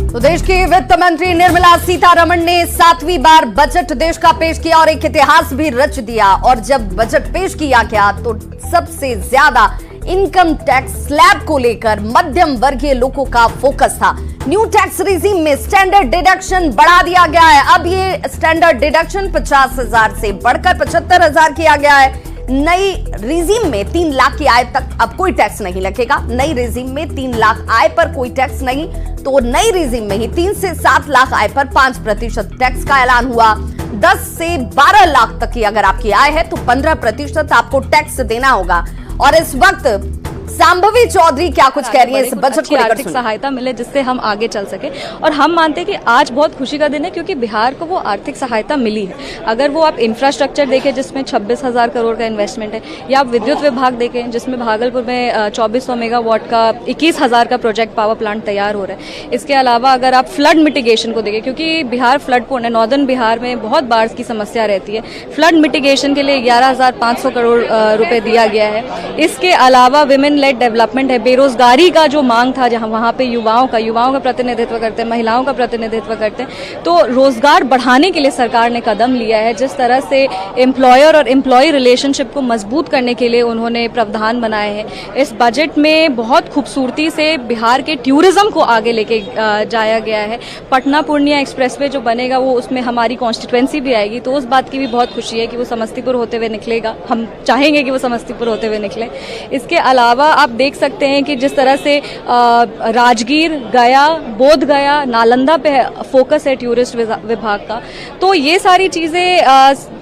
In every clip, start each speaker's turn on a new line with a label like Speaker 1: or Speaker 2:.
Speaker 1: तो देश की वित्त मंत्री निर्मला सीतारमण ने 7वीं बार बजट देश का पेश किया और एक इतिहास भी रच दिया। और जब बजट पेश किया गया तो सबसे ज्यादा इनकम टैक्स स्लैब को लेकर मध्यम वर्गीय लोगों का फोकस था। न्यू टैक्स रिजीम में स्टैंडर्ड डिडक्शन बढ़ा दिया गया है। अब ये स्टैंडर्ड डिडक्शन 50,000 से बढ़कर 75,000 किया गया है। नई रिजीम में 3 लाख की आय तक अब कोई टैक्स नहीं लगेगा। नई रिजीम में 3 लाख आय पर कोई टैक्स नहीं, तो नई रिजीम में ही 3 से 7 लाख आय पर 5% टैक्स का ऐलान हुआ। 10 से 12 लाख तक की अगर आपकी आय है तो 15% आपको टैक्स देना होगा। और इस वक्त सांभवी चौधरी क्या कुछ कह रही है इस बजट को लेकर?
Speaker 2: आर्थिक सहायता मिले जिससे हम आगे चल सके। और हम मानते हैं कि आज बहुत खुशी का दिन है क्योंकि बिहार को वो आर्थिक सहायता मिली है। अगर वो आप इंफ्रास्ट्रक्चर देखें जिसमें 26,000 करोड़ का इन्वेस्टमेंट है, या आप विद्युत विभाग देखें जिसमें भागलपुर में 2400 मेगावाट का 21,000 का प्रोजेक्ट पावर प्लांट तैयार हो रहा है। इसके अलावा अगर आप फ्लड मिटिगेशन को देखें, क्योंकि बिहार फ्लड प्रोन है, नॉर्दर्न बिहार में बहुत बाढ़ की समस्या रहती है, फ्लड मिटिगेशन के लिए 11,500 करोड़ रुपए दिया गया है। इसके अलावा विमेन लेड डेवलपमेंट है, बेरोजगारी का जो मांग था जहां वहां पे युवाओं का प्रतिनिधित्व करते हैं, महिलाओं का प्रतिनिधित्व करते हैं, तो रोजगार बढ़ाने के लिए सरकार ने कदम लिया है। जिस तरह से एम्प्लॉयर और एम्प्लॉय रिलेशनशिप को मजबूत करने के लिए उन्होंने प्रावधान बनाए हैं। इस बजट में बहुत खूबसूरती से बिहार के टूरिज्म को आगे लेके जाया गया है। पटना पूर्णिया एक्सप्रेसवे जो बनेगा वो उसमें हमारी कॉन्स्टिट्यूएंसी भी आएगी, तो उस बात की भी बहुत खुशी है कि वो समस्तीपुर होते हुए निकलेगा। हम चाहेंगे कि वो समस्तीपुर होते हुए निकले। इसके अलावा आप देख सकते हैं कि जिस तरह से राजगीर, गया, बोध गया, नालंदा पे फोकस है टूरिस्ट विभाग का, तो ये सारी चीजें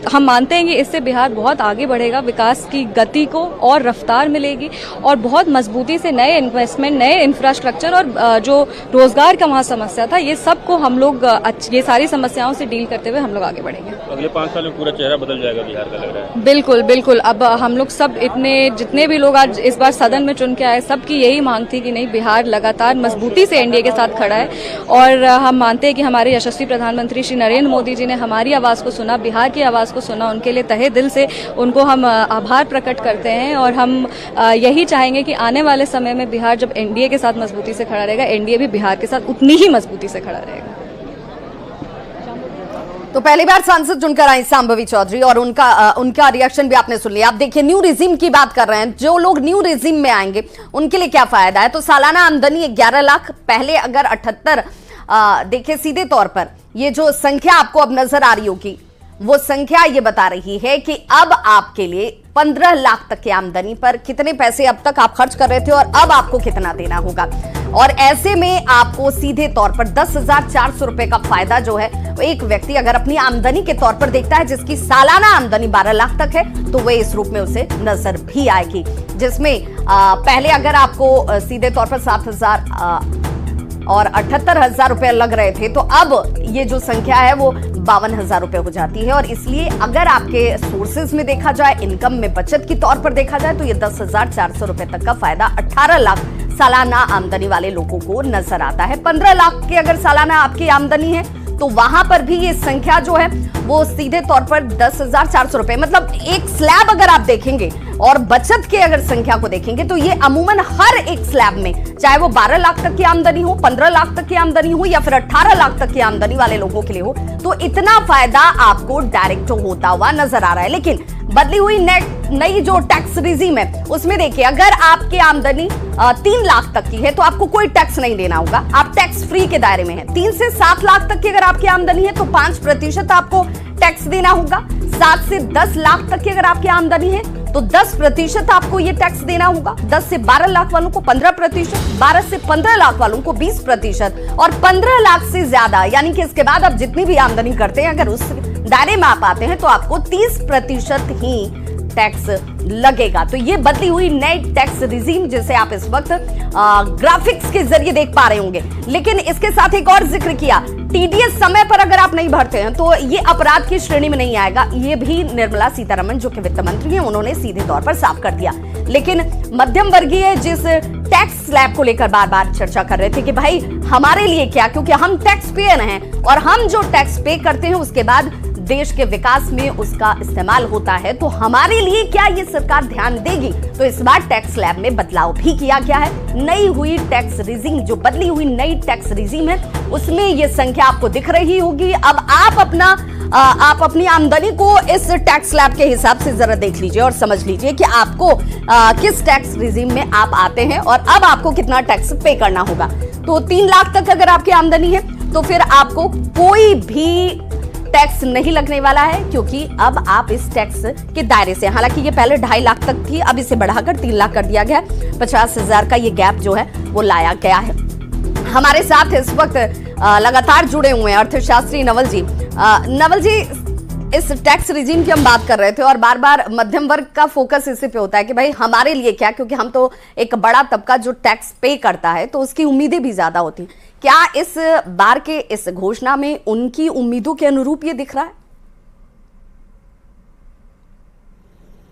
Speaker 2: हम मानते हैं कि इससे बिहार बहुत आगे बढ़ेगा, विकास की गति को और रफ्तार मिलेगी और बहुत मजबूती से नए इन्वेस्टमेंट, नए इंफ्रास्ट्रक्चर और जो रोजगार का वहाँ समस्या था, ये सबको हम लोग ये सारी समस्याओं से डील करते हुए हम लोग आगे बढ़ेंगे।
Speaker 3: अगले 5 साल में पूरा चेहरा बदल जाएगा बिहार का, लग रहा है।
Speaker 2: बिल्कुल बिल्कुल। अब हम लोग सब जितने भी लोग आज इस बार सदन में चुन के आए, सबकी यही मांग थी कि नहीं, बिहार लगातार मजबूती से एनडीए के साथ खड़ा है। और हम मानते हैं कि हमारे यशस्वी प्रधानमंत्री श्री नरेंद्र मोदी जी ने हमारी आवाज को सुना, बिहार की आवाज को सुना। उनके लिए तहे दिल से उनको हम आभार प्रकट करते हैं और हम यही चाहेंगे कि आने वाले समय में बिहार जब एनडीए के साथ मजबूती से खड़ा रहेगा, एनडीए भी बिहार के साथ उतनी ही मजबूती से खड़ा रहेगा।
Speaker 1: तो पहली बार सांसद चुनकर आई सांभवी चौधरी और उनका रिएक्शन भी आपने सुन लिया। आप देखिए, न्यू रिजीम की बात कर रहे हैं। जो लोग न्यू रिजीम में आएंगे उनके लिए क्या फायदा है? तो सालाना आमदनी 11 लाख, पहले अगर 78, देखिए सीधे तौर पर ये जो संख्या आपको अब नजर आ रही होगी, वो संख्या ये बता रही है कि अब आपके लिए 15 लाख तक की आमदनी पर कितने पैसे अब तक आप खर्च कर रहे थे और अब आपको कितना देना होगा। और ऐसे में आपको सीधे तौर पर 10,400 रुपए का फायदा जो है, एक व्यक्ति अगर अपनी आमदनी के तौर पर देखता है जिसकी सालाना आमदनी 12 लाख तक है, तो वह इस रूप में उसे नजर भी आएगी। जिसमें पहले अगर आपको सीधे तौर पर 7,000 और 78,000 रुपए लग रहे थे, तो अब ये जो संख्या है वो 52,000 रुपए हो जाती है। और इसलिए अगर आपके सोर्सेज में देखा जाए, इनकम में बचत के तौर पर देखा जाए, तो ये 10,400 रुपए तक का फायदा 18 लाख सालाना आमदनी वाले लोगों को नजर आता है। 15 लाख की अगर सालाना आपकी आमदनी है तो वहां पर भी ये संख्या जो है वो सीधे तौर पर 10,400 रुपए, मतलब एक स्लैब अगर आप देखेंगे और बचत के अगर संख्या को देखेंगे तो ये अमूमन हर एक स्लैब में, चाहे वो 12 लाख तक की आमदनी हो, 15 लाख तक की आमदनी हो या फिर 18 लाख तक की आमदनी वाले लोगों के लिए हो, तो इतना फायदा आपको डायरेक्ट होता हुआ नजर आ रहा है। लेकिन बदली हुई नई जो टैक्स रिजीम है उसमें देखिए, अगर आपकी आमदनी 3 लाख तक की है तो आपको कोई टैक्स नहीं देना होगा, आप टैक्स फ्री के दायरे में हैं। 3 से 7 लाख तक की अगर आपकी आमदनी है तो 5% आपको टैक्स देना होगा। 7 से 10 लाख तक की अगर आपकी आमदनी है तो 10% आपको ये टैक्स देना होगा। 10 से 12 लाख वालों को 15%, 12 से 15 लाख वालों को 20% और 15 लाख से ज्यादा, यानी कि इसके बाद आप जितनी भी आमदनी करते हैं अगर उस दायरे में आप आते हैं तो आपको 30% ही टैक्स लगेगा। तो ये बदली हुई नई टैक्स रिजीम जिसे आप इस वक्त ग्राफिक्स के जरिए देख पा रहे होंगे। लेकिन इसके साथ एक और जिक्र किया, टीडीएस समय पर अगर आप नहीं भरते हैं तो ये अपराध की श्रेणी में नहीं आएगा। ये भी निर्मला सीतारमण जो कि वित्त मंत्री हैं उन्होंने सीधे तौर पर साफ कर दिया। लेकिन मध्यम वर्गीय जिस टैक्स स्लैब को लेकर बार बार चर्चा कर रहे थे कि भाई हमारे लिए क्या, क्योंकि हम टैक्स पेयर हैं और हम जो टैक्स पे करते हैं उसके बाद देश के विकास में उसका इस्तेमाल होता है, तो हमारे लिए क्या ये सरकार ध्यान देगी? तो इस बार टैक्स स्लैब में बदलाव भी किया गया है। नई हुई टैक्स रिजीम, जो बदली हुई नई टैक्स रिजीम है, उसमें ये संख्या आपको दिख रही होगी। अब आप अपनी आमदनी को इस टैक्स स्लैब के हिसाब से जरा देख लीजिए और समझ लीजिए कि आपको किस टैक्स रिजीम में आप आते हैं और अब आपको कितना टैक्स पे करना होगा। तो 3 लाख तक अगर आपकी आमदनी है तो फिर आपको कोई भी टैक्स नहीं लगने वाला है, क्योंकि अब आप इस टैक्स के दायरे से, हालांकि ये पहले 2.5 लाख तक थी, अब इसे बढ़ाकर 3 लाख कर दिया गया। 50,000 का ये गैप जो है वो लाया गया है। हमारे साथ इस वक्त लगातार जुड़े हुए हैं अर्थशास्त्री नवल जी। नवल जी, इस टैक्स रिजीम की हम बात कर रहे थे और बार बार मध्यम वर्ग का फोकस इसी पे होता है कि भाई हमारे लिए क्या, क्योंकि हम तो एक बड़ा तबका जो टैक्स पे करता है तो उसकी उम्मीदें भी ज्यादा होती हैं। क्या इस बार के इस घोषणा में उनकी उम्मीदों के अनुरूप ये दिख रहा है?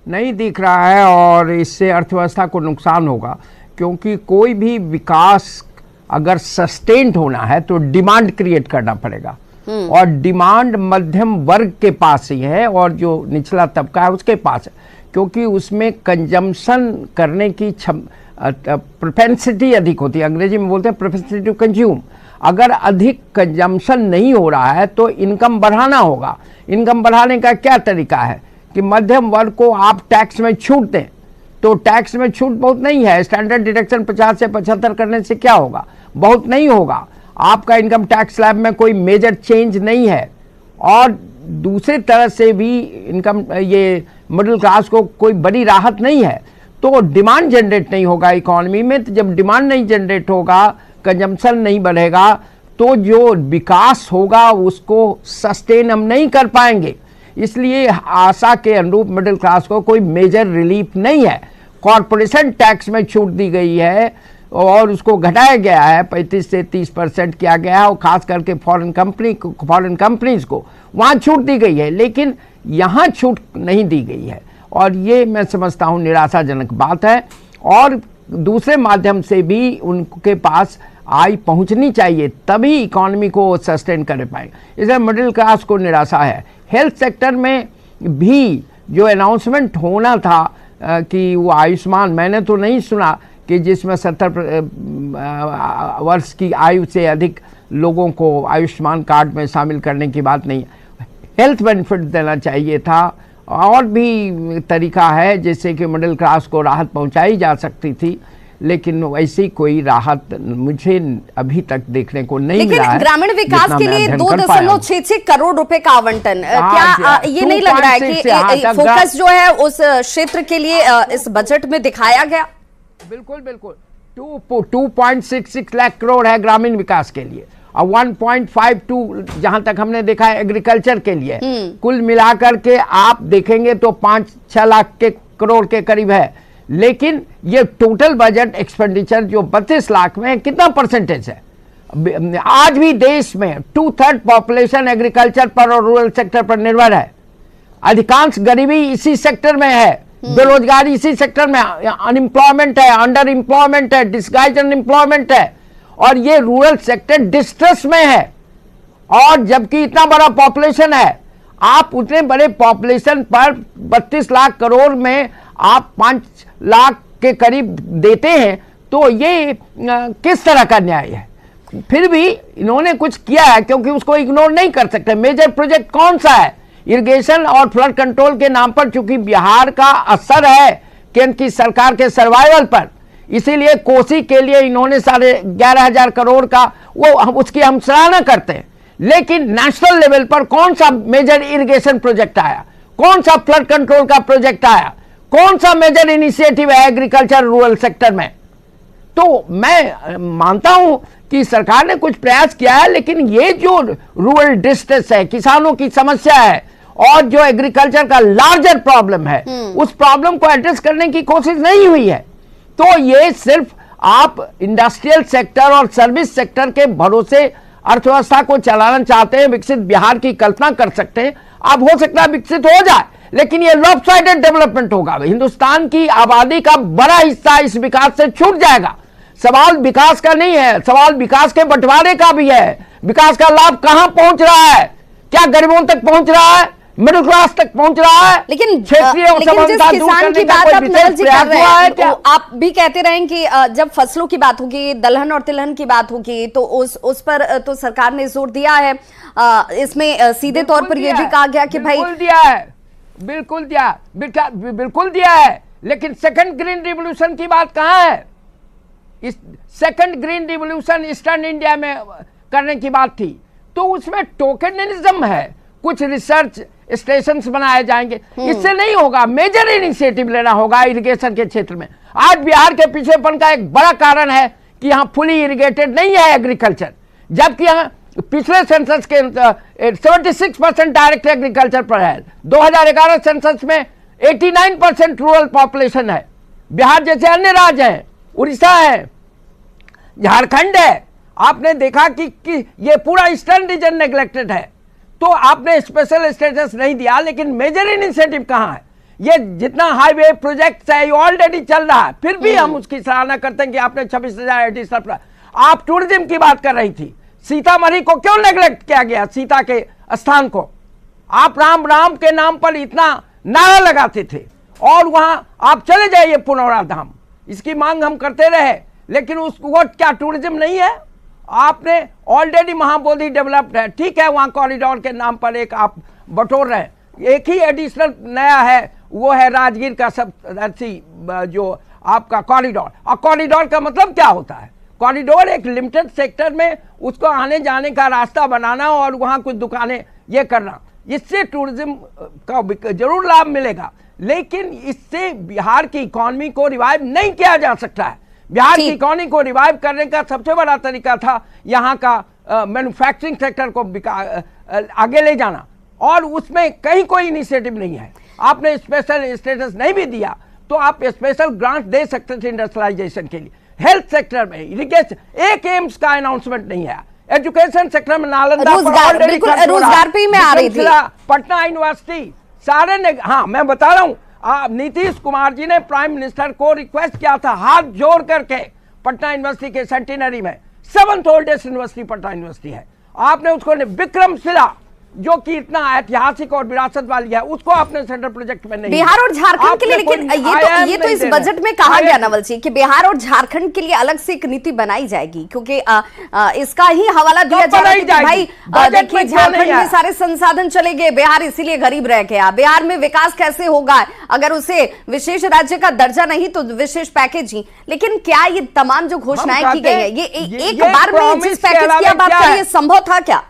Speaker 4: नहीं दिख रहा है, और इससे अर्थव्यवस्था को नुकसान होगा, क्योंकि कोई भी विकास अगर सस्टेन्ड होना है तो डिमांड क्रिएट करना पड़ेगा, और डिमांड मध्यम वर्ग के पास ही है और जो निचला तबका है उसके पास है, क्योंकि उसमें कंजम्पशन करने की प्रोपेंसिटी अधिक होती है। अंग्रेजी में बोलते हैं प्रोपेंसिटी टू कंज्यूम। अगर अधिक कंजम्पशन नहीं हो रहा है तो इनकम बढ़ाना होगा। इनकम बढ़ाने का क्या तरीका है कि मध्यम वर्ग को आप टैक्स में छूट दें, तो टैक्स में छूट बहुत नहीं है। स्टैंडर्ड डिडक्शन 50 से 75 करने से क्या होगा? बहुत नहीं होगा। आपका इनकम टैक्स स्लैब में कोई मेजर चेंज नहीं है, और दूसरी तरह से भी इनकम ये मिडिल क्लास को कोई बड़ी राहत नहीं है। तो डिमांड जनरेट नहीं होगा इकोनॉमी में। तो जब डिमांड नहीं जनरेट होगा, कंजम्पशन नहीं बढ़ेगा, तो जो विकास होगा उसको सस्टेन हम नहीं कर पाएंगे। इसलिए आशा के अनुरूप मिडिल क्लास को कोई मेजर रिलीफ नहीं है। कॉरपोरेशन टैक्स में छूट दी गई है और उसको घटाया गया है, 35 से 30% किया गया है, और खास करके फॉरेन कंपनीज को वहाँ छूट दी गई है, लेकिन यहाँ छूट नहीं दी गई है, और ये मैं समझता हूँ निराशाजनक बात है। और दूसरे माध्यम से भी उनके पास आय पहुँचनी चाहिए, तभी इकोनॉमी को सस्टेन कर पाएंगे। इसलिए मिडिल क्लास को निराशा है। हेल्थ सेक्टर में भी जो अनाउंसमेंट होना था कि वो आयुष्मान, मैंने तो नहीं सुना कि जिसमें 70 वर्ष की आयु से अधिक लोगों को आयुष्मान कार्ड में शामिल करने की बात नहीं। हेल्थ बेनिफिट देना चाहिए था, और भी तरीका है जिससे कि मिडिल क्लास को राहत पहुंचाई जा सकती थी, लेकिन वैसी कोई राहत मुझे अभी तक देखने को नहीं मिला है।
Speaker 1: लेकिन ग्रामीण विकास के लिए 2.66 करोड़ रुपए का आवंटन, क्या ये नहीं लग रहा है कि फोकस जो है उस क्षेत्र के लिए इस बजट में दिखाया गया?
Speaker 4: बिल्कुल बिल्कुल। 2.66 लाख करोड़ है ग्रामीण विकास के लिए, और 1.52 जहां तक हमने देखा है एग्रीकल्चर के लिए। कुल मिलाकर के आप देखेंगे तो 5-6 लाख के करोड़ के करीब है, लेकिन ये टोटल बजट एक्सपेंडिचर जो 32 लाख में कितना परसेंटेज है? आज भी देश में 2/3 पॉपुलेशन एग्रीकल्चर पर और रूरल सेक्टर पर निर्भर है। अधिकांश गरीबी इसी सेक्टर में है, बेरोजगारी इसी सेक्टर में, अनएम्प्लॉयमेंट है, अंडर एम्प्लॉयमेंट है, डिस्गाइज अनएम्प्लॉयमेंट है, और ये रूरल सेक्टर डिस्ट्रेस में है। और जबकि इतना बड़ा पॉपुलेशन है, आप उतने बड़े पॉपुलेशन पर 32 लाख करोड़ में आप 5 लाख के करीब देते हैं, तो ये किस तरह का न्याय है? फिर भी इन्होंने कुछ किया है, क्योंकि उसको इग्नोर नहीं कर सकते। मेजर प्रोजेक्ट कौन सा है? इरिगेशन और फ्लड कंट्रोल के नाम पर, चूंकि बिहार का असर है केंद्र की सरकार के सर्वाइवल पर, इसीलिए कोसी के लिए इन्होंने 11,500 करोड़ का उसकी हम सराहना करते हैं। लेकिन नेशनल लेवल पर कौन सा मेजर इरिगेशन प्रोजेक्ट आया? कौन सा फ्लड कंट्रोल का प्रोजेक्ट आया? कौन सा मेजर इनिशिएटिव है एग्रीकल्चर रूरल सेक्टर में? तो मैं मानता हूं कि सरकार ने कुछ प्रयास किया है, लेकिन ये जो रूरल डिस्ट्रेस है, किसानों की समस्या है, और जो एग्रीकल्चर का लार्जर प्रॉब्लम है, उस प्रॉब्लम को एड्रेस करने की कोशिश नहीं हुई है। तो ये सिर्फ आप इंडस्ट्रियल सेक्टर और सर्विस सेक्टर के भरोसे अर्थव्यवस्था को चलाना चाहते हैं। विकसित बिहार की कल्पना कर सकते हैं, अब हो सकता है विकसित हो जाए, लेकिन ये लॉपसाइडेड डेवलपमेंट होगा। हिंदुस्तान की आबादी का बड़ा हिस्सा इस विकास से छूट जाएगा। सवाल विकास का नहीं है, सवाल विकास के बंटवारे का भी है। विकास का लाभ कहां पहुंच रहा है? क्या गरीबों तक पहुंच रहा है? मिडिल क्लास तक पहुंच रहा है?
Speaker 1: लेकिन
Speaker 4: क्षेत्रीय
Speaker 1: जिस किसान की बात आप नवल जी कर रहे हैं, आप भी कहते रहे कि जब फसलों की बात होगी, दलहन और तिलहन की बात होगी, तो उस पर तो सरकार ने जोर दिया है। इसमें सीधे तौर पर यह भी कहा गया कि भाई
Speaker 4: बिल्कुल दिया है, लेकिन सेकंड ग्रीन रिवॉल्यूशन की बात कहां है? इस second green revolution eastern India में करने की बात थी, तो उसमें टोकनिज्म है, कुछ रिसर्च स्टेशंस बनाए जाएंगे, इससे नहीं होगा। मेजर इनिशिएटिव लेना होगा इरिगेशन के क्षेत्र में। आज बिहार के पीछेपन का एक बड़ा कारण है कि यहाँ फुली इरिगेटेड नहीं है एग्रीकल्चर, जबकि यहाँ पिछले सेंसस के 76% डायरेक्ट एग्रीकल्चर पर है। 2011 सेंसस में 89% रूरल पॉपुलेशन है। बिहार जैसे अन्य राज्य हैं, उड़ीसा है, झारखंड है, आपने देखा कि ये पूरा ईस्टर्न रीजन नेग्लेक्टेड है, तो आपने स्पेशल स्टेटस नहीं दिया। लेकिन मेजर इनिशिएटिव कहां है? ये जितना हाईवे प्रोजेक्ट है ये ऑलरेडी चल रहा है, फिर भी हम उसकी सराहना करते हैं कि आपने 26,000 एडिशनल। आप टूरिज्म की बात कर रही थी, सीतामढ़ी को क्यों नेग्लेक्ट किया गया? सीता के स्थान को आप राम राम के नाम पर इतना नारा लगाते थे, और वहां आप चले जाइए पुनौरा धाम, इसकी मांग हम करते रहे, लेकिन उसको क्या टूरिज्म नहीं है? आपने ऑलरेडी महाबोधि डेवलप्ड है, ठीक है, वहां कॉरिडोर के नाम पर एक आप बटोर रहे हैं। एक ही एडिशनल नया है, वो है राजगीर का सप्तदर्शी जो आपका कॉरिडोर। और कॉरिडोर का मतलब क्या होता है? कॉरिडोर एक लिमिटेड सेक्टर में उसको आने जाने का रास्ता बनाना और वहां कुछ दुकानें ये करना, इससे टूरिज्म का जरूर लाभ मिलेगा, लेकिन इससे बिहार की इकोनॉमी को रिवाइव नहीं किया जा सकता है। बिहार की इकोनॉमी को रिवाइव करने का सबसे बड़ा तरीका था यहाँ का मैन्युफैक्चरिंग सेक्टर को आगे ले जाना, और उसमें कहीं कोई इनिशिएटिव नहीं है। आपने स्पेशल स्टेटस नहीं भी दिया, तो आप स्पेशल ग्रांट दे सकते थे इंडस्ट्रियलाइजेशन के लिए। हेल्थ सेक्टर में इरिगेशन, एक एम्स का अनाउंसमेंट नहीं है। एजुकेशन सेक्टर में नालंदा
Speaker 1: रोजगार पे मैं आ रही थी,
Speaker 4: पटना यूनिवर्सिटी सारे ने, हाँ मैं बता रहा हूँ, नीतीश कुमार जी ने प्राइम मिनिस्टर को रिक्वेस्ट किया था हाथ जोड़ करके पटना यूनिवर्सिटी के सेंटिनरी में, 7th oldest university Patna university है, आपने उसको विक्रमशिला जो कि इतना ऐतिहासिक और विरासत वाली है, उसको आपने सेंट्रल प्रोजेक्ट में नहीं।
Speaker 1: बिहार और झारखंड के लिए, लेकिन ये तो इस बजट में कहा गया नवल जी कि बिहार और झारखंड के लिए अलग से एक नीति बनाई जाएगी, क्योंकि इसका ही हवाला दिया जा रहा है कि भाई देखिए झारखंड में सारे संसाधन चले गए, बिहार इसीलिए गरीब रह गया। बिहार में विकास कैसे होगा अगर उसे विशेष राज्य का दर्जा नहीं तो विशेष पैकेज ही। लेकिन क्या ये तमाम जो घोषणाएं की गई है, ये एक बार में जिस पैकेज की आप बात कर रही है, संभव था क्या?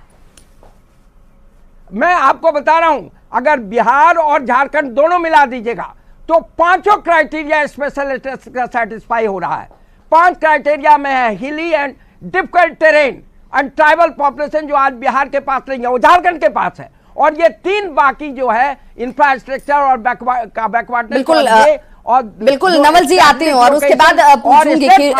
Speaker 4: मैं आपको बता रहा हूं, अगर बिहार और झारखंड दोनों मिला दीजिएगा तो पांचों क्राइटेरिया स्पेशल स्टेटस का सेटिस्फाई हो रहा है। 5 क्राइटेरिया में है हिली and difficult terrain and tribal population, जो आज बिहार के पास नहीं है, वो झारखंड के पास है। और ये 3 बाकी जो है इंफ्रास्ट्रक्चर और बैकवर्ड,
Speaker 1: बिल्कुल नवल जी आती हूँ, और उसके बाद पूछूंगी कि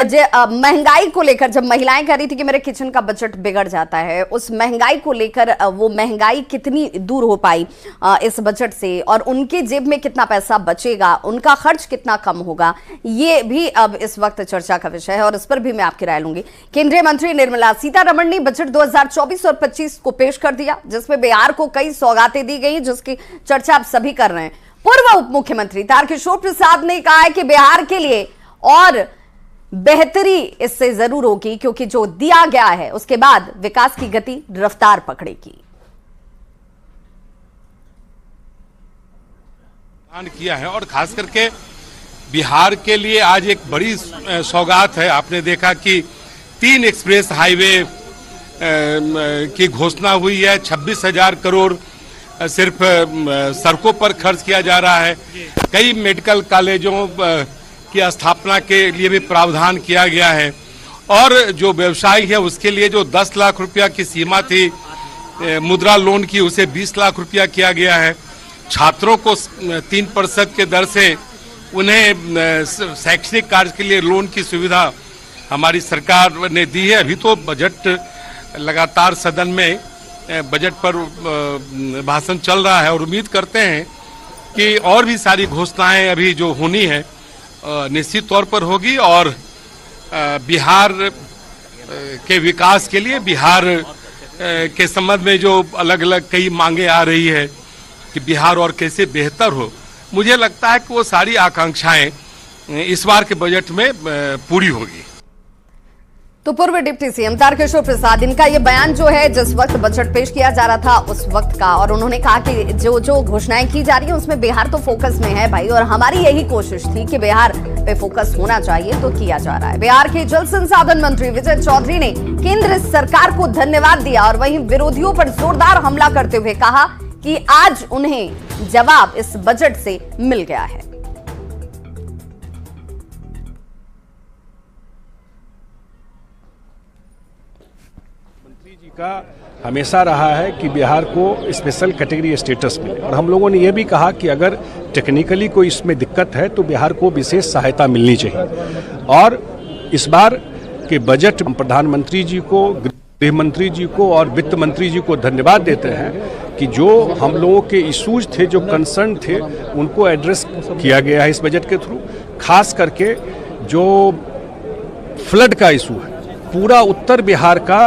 Speaker 1: महंगाई को लेकर जब महिलाएं कह रही थी कि मेरे किचन का बजट बिगड़ जाता है, उस महंगाई को लेकर वो महंगाई कितनी दूर हो पाई इस बजट से, और उनके जेब में कितना पैसा बचेगा, उनका खर्च कितना कम होगा, ये भी अब इस वक्त चर्चा का विषय है, और इस पर भी मैं आपकी राय लूंगी। केंद्रीय मंत्री निर्मला सीतारमण ने बजट 2024 और 25 को पेश कर दिया, जिसमें बिहार को कई सौगातें दी गई, जिसकी चर्चा आप सभी कर रहे हैं। पूर्व उप मुख्यमंत्री तारकिशोर प्रसाद ने कहा है कि बिहार के लिए और बेहतरी इससे जरूर होगी, क्योंकि जो दिया गया है उसके बाद विकास की गति रफ्तार पकड़ेगी।
Speaker 5: किया है, और खास करके बिहार के लिए आज एक बड़ी सौगात है। आपने देखा कि 3 एक्सप्रेस हाईवे की घोषणा हुई है, 26,000 करोड़ सिर्फ सड़कों पर खर्च किया जा रहा है। कई मेडिकल कॉलेजों की स्थापना के लिए भी प्रावधान किया गया है, और जो व्यवसायी है उसके लिए जो 10 लाख रुपया की सीमा थी मुद्रा लोन की, उसे 20 लाख रुपया किया गया है। छात्रों को 3% के दर से उन्हें शैक्षणिक कार्य के लिए लोन की सुविधा हमारी सरकार ने दी है। अभी तो बजट लगातार सदन में बजट पर भाषण चल रहा है, और उम्मीद करते हैं कि और भी सारी घोषणाएं अभी जो होनी है निश्चित तौर पर होगी, और बिहार के विकास के लिए, बिहार के संबंध में जो अलग अलग कई मांगे आ रही है कि बिहार और कैसे बेहतर हो, मुझे लगता है कि वो सारी आकांक्षाएं इस बार के बजट में पूरी होगी।
Speaker 1: तो पूर्व डिप्टी सीएम तारकिशोर प्रसाद, इनका ये बयान जो है जिस वक्त बजट पेश किया जा रहा था उस वक्त का, और उन्होंने कहा कि जो घोषणाएं की जा रही है उसमें बिहार तो फोकस में है भाई, और हमारी यही कोशिश थी कि बिहार पे फोकस होना चाहिए, तो किया जा रहा है। बिहार के जल संसाधन मंत्री विजय चौधरी ने केंद्र सरकार को धन्यवाद दिया और वहीं विरोधियों पर जोरदार हमला करते हुए कहा कि आज उन्हें जवाब इस बजट से मिल गया है।
Speaker 6: का हमेशा रहा है कि बिहार को स्पेशल कैटेगरी स्टेटस मिले, और हम लोगों ने यह भी कहा कि अगर टेक्निकली कोई इसमें दिक्कत है तो बिहार को विशेष सहायता मिलनी चाहिए। और इस बार के बजट प्रधानमंत्री जी को, गृह मंत्री जी को और वित्त मंत्री जी को धन्यवाद देते हैं कि जो हम लोगों के इशूज थे, जो कंसर्न थे, उनको एड्रेस किया गया है इस बजट के थ्रू। खास करके जो फ्लड का इशू है, पूरा उत्तर बिहार का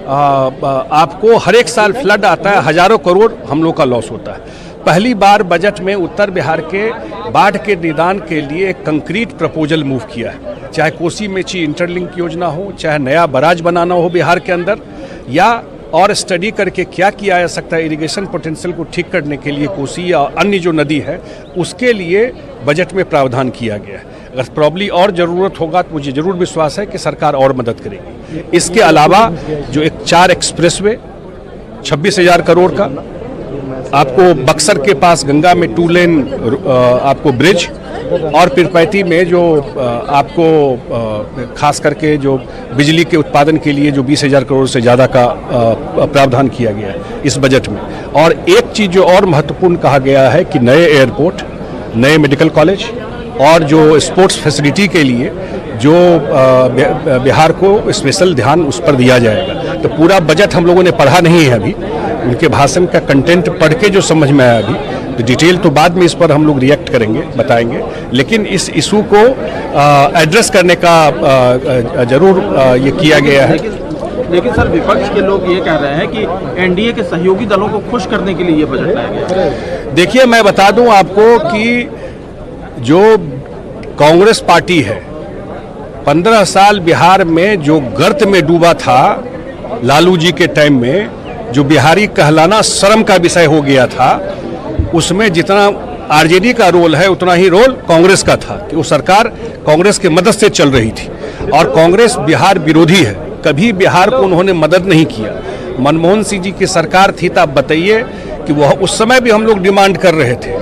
Speaker 6: आपको हर एक साल फ्लड आता है, हजारों करोड़ हम लोग का लॉस होता है। पहली बार बजट में उत्तर बिहार के बाढ़ के निदान के लिए एक कंक्रीट प्रपोजल मूव किया है, चाहे कोसी मेची इंटरलिंक योजना हो, चाहे नया बराज बनाना हो बिहार के अंदर, या और स्टडी करके क्या किया जा सकता है इरिगेशन पोटेंशियल को ठीक करने के लिए कोसी या अन्य जो नदी है उसके लिए बजट में प्रावधान किया गया है। अगर प्रॉब्ली और ज़रूरत होगा तो मुझे ज़रूर विश्वास है कि सरकार और मदद करेगी। इसके अलावा जो एक 4 एक्सप्रेसवे 26,000 करोड़ का, आपको बक्सर के पास गंगा में 2 लेन आपको ब्रिज, और पिरपैती में जो आपको खास करके जो बिजली के उत्पादन के लिए जो 20,000 करोड़ से ज़्यादा का प्रावधान किया गया है इस बजट में। और एक चीज़ जो और महत्वपूर्ण कहा गया है कि नए एयरपोर्ट, नए मेडिकल कॉलेज और जो स्पोर्ट्स फैसिलिटी के लिए जो बिहार को स्पेशल ध्यान उस पर दिया जाएगा। तो पूरा बजट हम लोगों ने पढ़ा नहीं है अभी, उनके भाषण का कंटेंट पढ़ के जो समझ में आया अभी, तो डिटेल तो बाद में इस पर हम लोग रिएक्ट करेंगे, बताएंगे, लेकिन इस इशू को एड्रेस करने का जरूर ये किया गया है।
Speaker 7: लेकिन सर, विपक्ष के लोग ये कह रहे हैं कि एनडीए के सहयोगी दलों को खुश करने के लिए ये बजट लाया गया।
Speaker 6: देखिए, मैं बता दूं आपको कि जो कांग्रेस पार्टी है 15 साल बिहार में जो गर्त में डूबा था लालू जी के टाइम में, जो बिहारी कहलाना शर्म का विषय हो गया था, उसमें जितना आरजेडी का रोल है उतना ही रोल कांग्रेस का था कि वो सरकार कांग्रेस के मदद से चल रही थी, और कांग्रेस बिहार विरोधी है, कभी बिहार को उन्होंने मदद नहीं किया। मनमोहन सिंह जी की सरकार थी, तब बताइए कि वह उस समय भी हम लोग डिमांड कर रहे थे,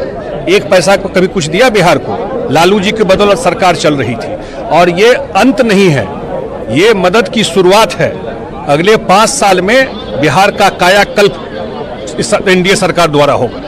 Speaker 6: 1 पैसा को कभी कुछ दिया बिहार को? लालू जी के बदौलत सरकार चल रही थी, और ये अंत नहीं है, ये मदद की शुरुआत है। अगले 5 साल में बिहार का कायाकल्प इस एनडीए सरकार द्वारा होगा।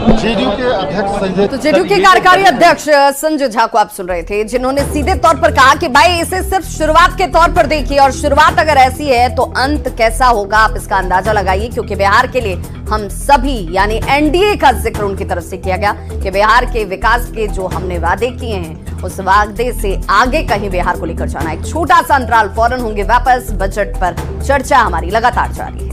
Speaker 1: तो जेडीयू के कार्यकारी अध्यक्ष संजय झा को आप सुन रहे थे, जिन्होंने सीधे तौर पर कहा कि भाई इसे सिर्फ शुरुआत के तौर पर देखिए, और शुरुआत अगर ऐसी है तो अंत कैसा होगा आप इसका अंदाजा लगाइए, क्योंकि बिहार के लिए हम सभी यानी एनडीए का जिक्र उनकी तरफ से किया गया कि बिहार के विकास के जो हमने वादे किए हैं उस वादे से आगे कहीं बिहार को लेकर जाना। एक छोटा सा अंतराल, फौरन होंगे वापस। बजट पर चर्चा हमारी लगातार जारी है।